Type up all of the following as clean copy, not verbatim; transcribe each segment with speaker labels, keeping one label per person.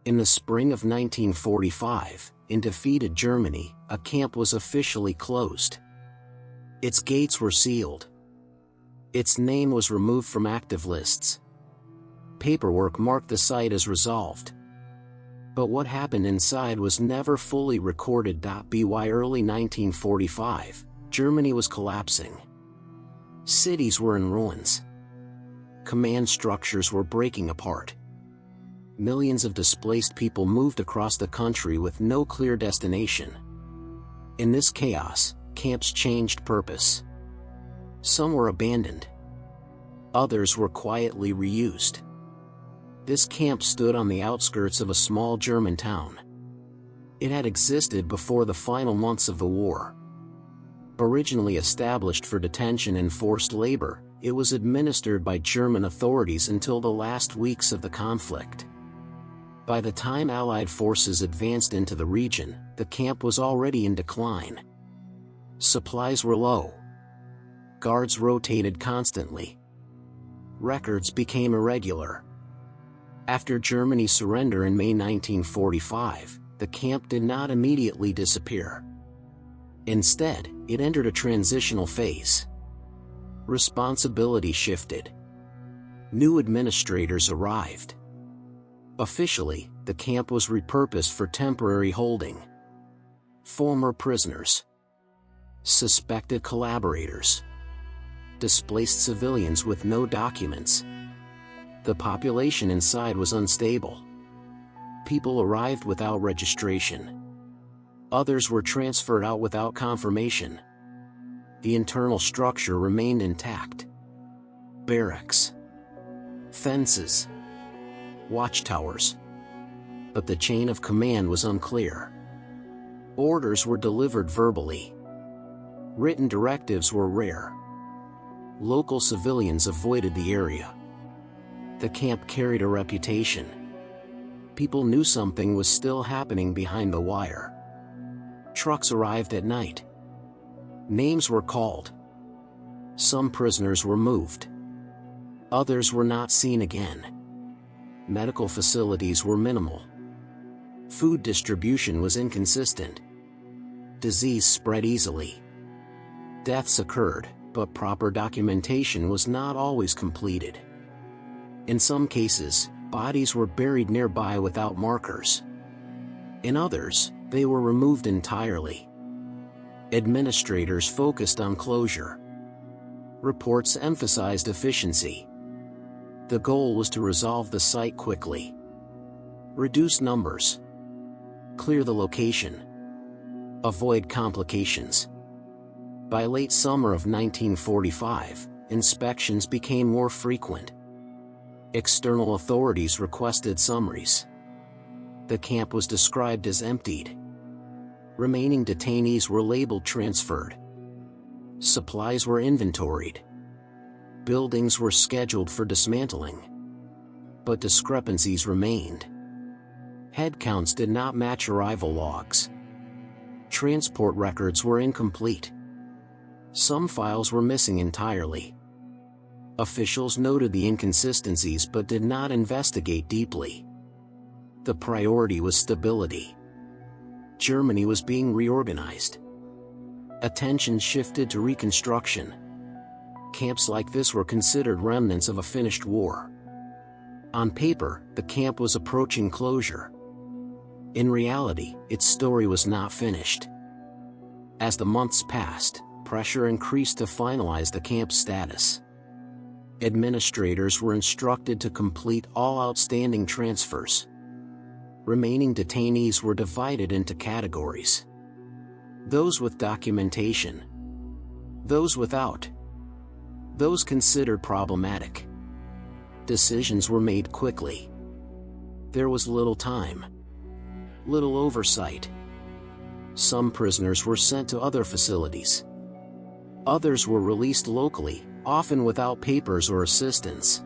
Speaker 1: In the spring of 1945, in defeated Germany, a camp was officially closed. Its gates were sealed. Its name was removed from active lists. Paperwork marked the site as resolved. But what happened inside was never fully recorded. By early 1945, Germany was collapsing. Cities were in ruins. Command structures were breaking apart. Millions of displaced people moved across the country with no clear destination. In this chaos, camps changed purpose. Some were abandoned. Others were quietly reused. This camp stood on the outskirts of a small German town. It had existed before the final months of the war. Originally established for detention and forced labor, it was administered by German authorities until the last weeks of the conflict. By the time Allied forces advanced into the region, the camp was already in decline. Supplies were low. Guards rotated constantly. Records became irregular. After Germany's surrender in May 1945, the camp did not immediately disappear. Instead, it entered a transitional phase. Responsibility shifted. New administrators arrived. Officially, the camp was repurposed for temporary holding. Former prisoners, suspected collaborators, displaced civilians with no documents. The population inside was unstable. People arrived without registration. Others were transferred out without confirmation. The internal structure remained intact. Barracks, fences, watchtowers. But the chain of command was unclear. Orders were delivered verbally. Written directives were rare. Local civilians avoided the area. The camp carried a reputation. People knew something was still happening behind the wire. Trucks arrived at night. Names were called. Some prisoners were moved. Others were not seen again. Medical facilities were minimal. Food distribution was inconsistent. Disease spread easily. Deaths occurred, but proper documentation was not always completed. In some cases, bodies were buried nearby without markers. In others, they were removed entirely. Administrators focused on closure. Reports emphasized efficiency. The goal was to resolve the site quickly. Reduce numbers. Clear the location. Avoid complications. By late summer of 1945, inspections became more frequent. External authorities requested summaries. The camp was described as emptied. Remaining detainees were labeled transferred. Supplies were inventoried. Buildings were scheduled for dismantling. But discrepancies remained. Headcounts did not match arrival logs. Transport records were incomplete. Some files were missing entirely. Officials noted the inconsistencies but did not investigate deeply. The priority was stability. Germany was being reorganized. Attention shifted to reconstruction. Camps like this were considered remnants of a finished war. On paper, the camp was approaching closure. In reality, its story was not finished. As the months passed, pressure increased to finalize the camp's status. Administrators were instructed to complete all outstanding transfers. Remaining detainees were divided into categories. Those with documentation. Those without. Those considered problematic. Decisions were made quickly. There was little time. Little oversight. Some prisoners were sent to other facilities. Others were released locally, often without papers or assistance.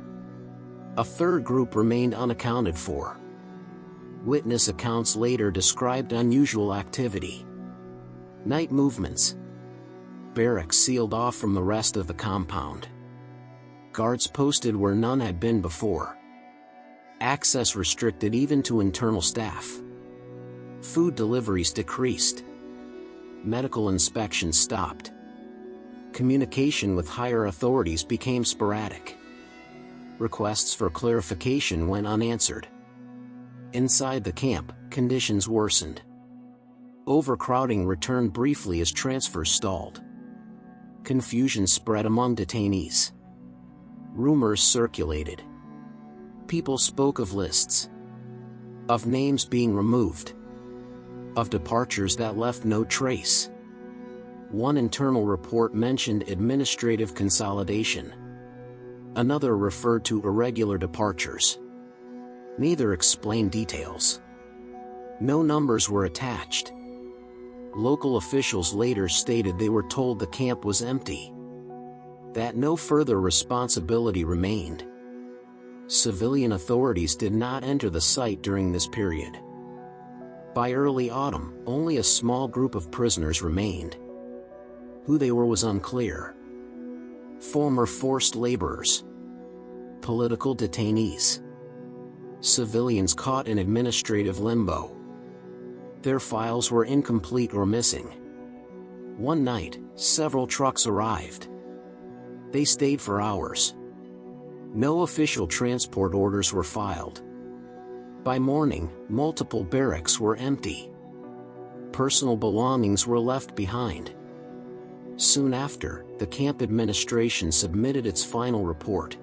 Speaker 1: A third group remained unaccounted for. Witness accounts later described unusual activity. Night movements. Barracks sealed off from the rest of the compound. Guards posted where none had been before. Access restricted even to internal staff. Food deliveries decreased. Medical inspections stopped. Communication with higher authorities became sporadic. Requests for clarification went unanswered. Inside the camp, conditions worsened. Overcrowding returned briefly as transfers stalled. Confusion spread among detainees. Rumors circulated. People spoke of lists, of names being removed, of departures that left no trace. One internal report mentioned administrative consolidation. Another referred to irregular departures. Neither explained details. No numbers were attached. Local officials later stated they were told the camp was empty, that no further responsibility remained. Civilian authorities did not enter the site during this period. By early autumn, only a small group of prisoners remained. Who they were was unclear. Former forced laborers, political detainees, civilians caught in administrative limbo. Their files were incomplete or missing. One night, several trucks arrived. They stayed for hours. No official transport orders were filed. By morning, multiple barracks were empty. Personal belongings were left behind. Soon after, the camp administration submitted its final report.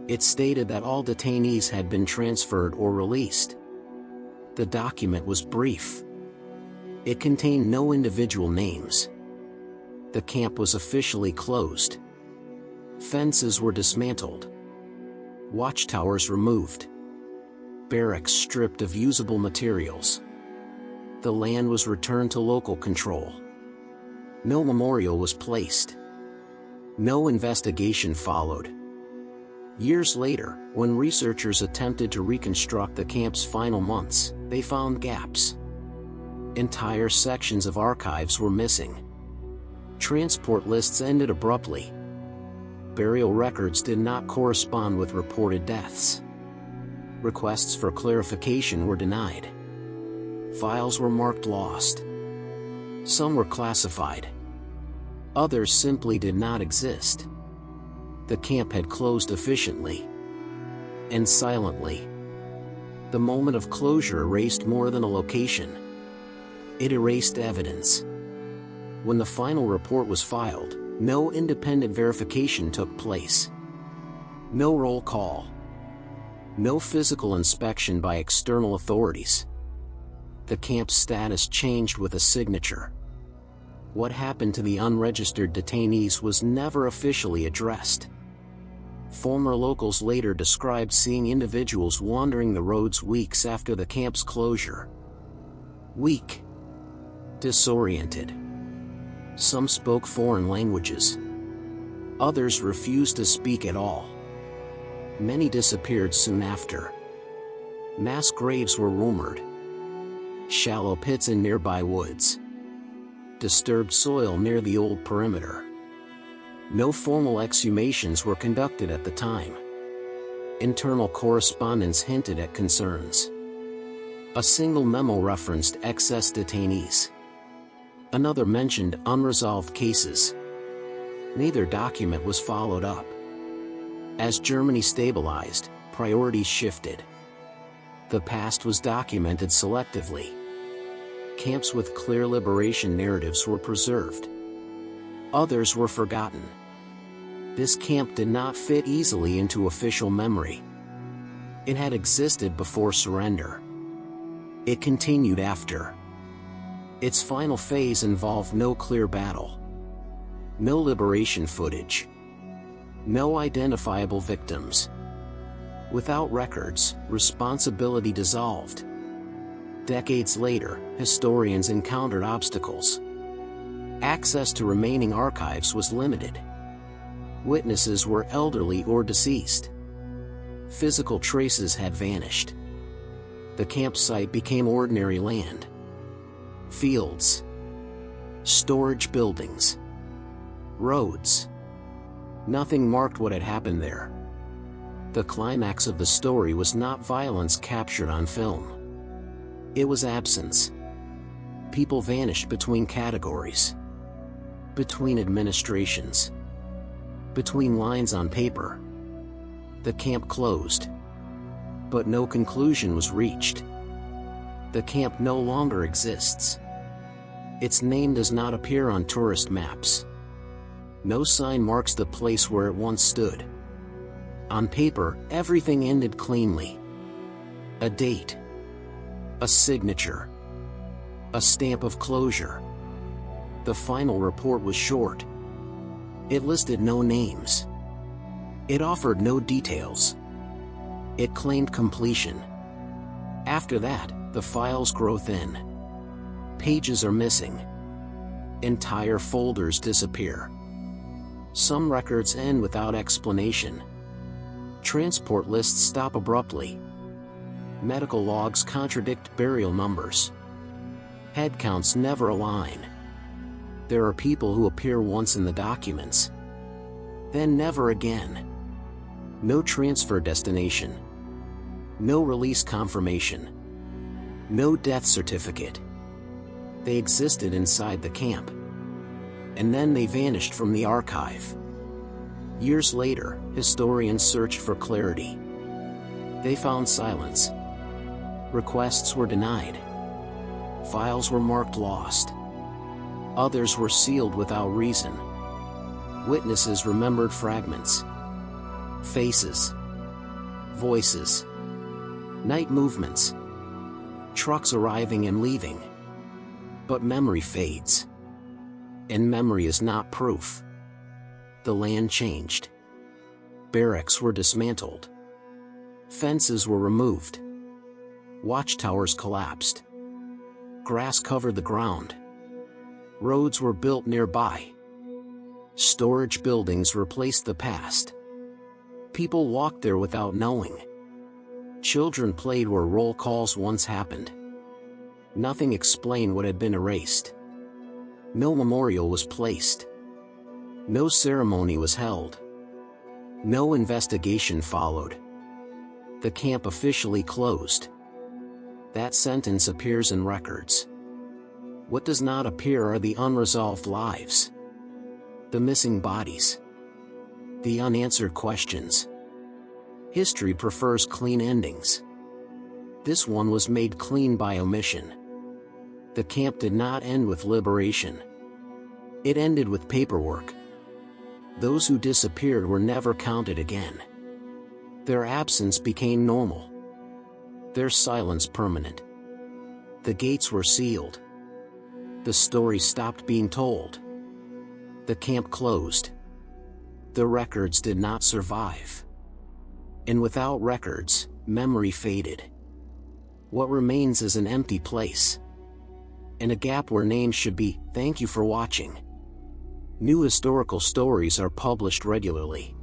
Speaker 1: It stated that all detainees had been transferred or released. The document was brief. It contained no individual names. The camp was officially closed. Fences were dismantled. Watchtowers removed. Barracks stripped of usable materials. The land was returned to local control. No memorial was placed. No investigation followed. Years later, when researchers attempted to reconstruct the camp's final months, they found gaps. Entire sections of archives were missing. Transport lists ended abruptly. Burial records did not correspond with reported deaths. Requests for clarification were denied. Files were marked lost. Some were classified. Others simply did not exist. The camp had closed efficiently and silently. The moment of closure erased more than a location. It erased evidence. When the final report was filed, no independent verification took place. No roll call. No physical inspection by external authorities. The camp's status changed with a signature. What happened to the unregistered detainees was never officially addressed. Former locals later described seeing individuals wandering the roads weeks after the camp's closure. Weak. Disoriented. Some spoke foreign languages. Others refused to speak at all. Many disappeared soon after. Mass graves were rumored. Shallow pits in nearby woods. Disturbed soil near the old perimeter. No formal exhumations were conducted at the time. Internal correspondence hinted at concerns. A single memo referenced excess detainees. Another mentioned unresolved cases. Neither document was followed up. As Germany stabilized, priorities shifted. The past was documented selectively. Camps with clear liberation narratives were preserved. Others were forgotten. This camp did not fit easily into official memory. It had existed before surrender. It continued after. Its final phase involved no clear battle. No liberation footage. No identifiable victims. Without records, responsibility dissolved. Decades later, historians encountered obstacles. Access to remaining archives was limited. Witnesses were elderly or deceased. Physical traces had vanished. The campsite became ordinary land. Fields. Storage buildings. Roads. Nothing marked what had happened there. The climax of the story was not violence captured on film. It was absence. People vanished between categories, between administrations, between lines on paper. The camp closed, but no conclusion was reached. The camp no longer exists. Its name does not appear on tourist maps. No sign marks the place where it once stood. On paper, everything ended cleanly. A date, a signature, a stamp of closure. The final report was short. It listed no names. It offered no details. It claimed completion. After that, the files grow thin. Pages are missing. Entire folders disappear. Some records end without explanation. Transport lists stop abruptly. Medical logs contradict burial numbers. Head counts never align. There are people who appear once in the documents, then never again. No transfer destination. No release confirmation. No death certificate. They existed inside the camp, and then they vanished from the archive. Years later, historians searched for clarity. They found silence. Requests were denied. Files were marked lost. Others were sealed without reason. Witnesses remembered fragments. Faces. Voices. Night movements. Trucks arriving and leaving. But memory fades. And memory is not proof. The land changed. Barracks were dismantled. Fences were removed. Watchtowers collapsed. Grass covered the ground. Roads were built nearby. Storage buildings replaced the past. People walked there without knowing. Children played where roll calls once happened. Nothing explained what had been erased. No memorial was placed. No ceremony was held. No investigation followed. The camp officially closed. That sentence appears in records. What does not appear are the unresolved lives, the missing bodies, the unanswered questions. History prefers clean endings. This one was made clean by omission. The camp did not end with liberation. It ended with paperwork. Those who disappeared were never counted again. Their absence became normal. Their silence permanent. The gates were sealed. The story stopped being told. The camp closed. The records did not survive. And without records, memory faded. What remains is an empty place. And a gap where names should be. Thank you for watching. New historical stories are published regularly.